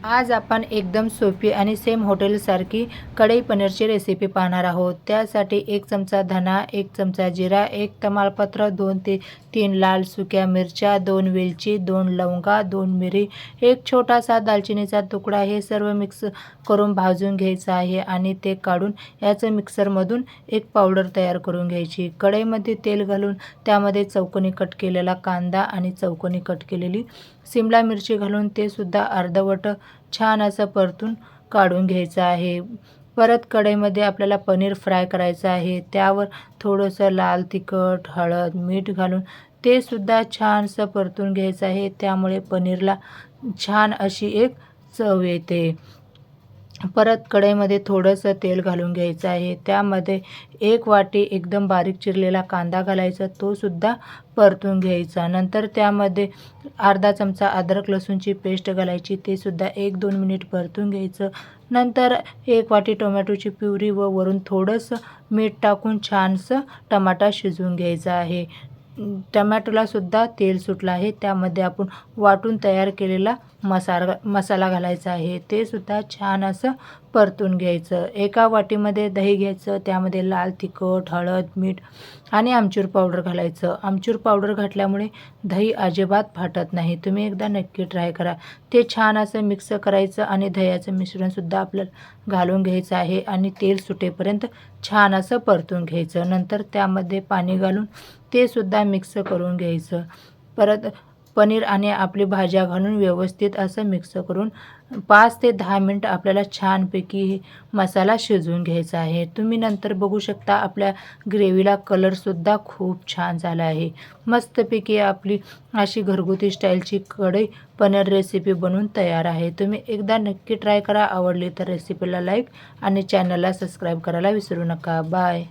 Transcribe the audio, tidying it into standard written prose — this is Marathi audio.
आज आपण एकदम सोपी आणि सेम हॉटेलसारखी कढई पनीरची रेसिपी पाहणार आहोत। त्यासाठी 1 चमचा धना, 1 चमचा जिरा, 1 तमालपत्र, 2 ते 3 लाल सुक्या मिरच्या, 2 वेलची, 2 लवंगा, 2 मिरी, 1 छोटासा दालचिनीचा तुकडा हे सर्व मिक्स करून भाजून घ्यायचं आहे आणि ते काढून याचं मिक्सरमधून एक पावडर तयार करून घ्यायची। कढईमध्ये तेल घालून त्यामध्ये चौकोनी कट केलेला कांदा आणि चौकोनी कट केलेली शिमला मिरची घालून ते सुद्धा अर्धवट छान असं परतून काढून घ्यायचं आहे। परत कढईमध्ये आपल्याला पनीर फ्राय करायचं आहे। त्यावर थोडंसं लाल तिखट, हळद, मीठ घालून ते सुद्धा छानसं परतून घ्यायचं आहे। त्यामुळे पनीरला छान अशी एक चव येते। परत कढईमध्ये थोडंसं तेल घालून घ्यायचं आहे। त्यामध्ये 1 वाटी एकदम बारीक चिरलेला कांदा घालायचा, तो सुद्धा परतून घ्यायचा। नंतर त्यामध्ये अर्धा चमचा अद्रक लसूणची पेस्ट घालायची, ते सुद्धा 1-2 मिनिट परतून घ्यायचं। नंतर 1 वाटी टोमॅटोची प्युरी व वरून थोडंसं मीठ टाकून छानसं टमाटा शिजवून घ्यायचा आहे। टमॅटोला सुद्धा तेल सुटलं आहे, त्यामध्ये आपण वाटून तयार केलेला मसाला घालायचा आहे, ते सुद्धा छान असं परतून घ्यायचं। एका वाटीमध्ये दही घ्यायचं, त्यामध्ये लाल तिखट, हळद, मीठ आणि आमचूर पावडर घालायचं। आमचूर पावडर घातल्यामुळे दही अजिबात फाटत नाही, तुम्ही एकदा नक्की ट्राय करा। ते छान असं मिक्स करायचं आणि दह्याचं मिश्रणसुद्धा आपल्याला घालून घ्यायचं आहे आणि तेल सुटेपर्यंत छान असं परतून घ्यायचं। नंतर त्यामध्ये पाणी घालून ते सुद्धा मिक्स करून घ्यायचं। परत पनीर आणि आपली भाज्या घालून व्यवस्थित असं मिक्स करून 5 ते 10 मिनिट आपल्याला छानपैकी मसाला शिजवून घ्यायचा आहे। तुम्ही नंतर बघू शकता आपल्या ग्रेव्हीला कलरसुद्धा खूप छान झाला आहे। मस्तपैकी आपली अशी घरगुती स्टाईलची कढई पनीर रेसिपी बनवून तयार आहे। तुम्ही एकदा नक्की ट्राय करा। आवडली तर रेसिपीला लाईक आणि चॅनलला सबस्क्राईब करायला विसरू नका। बाय।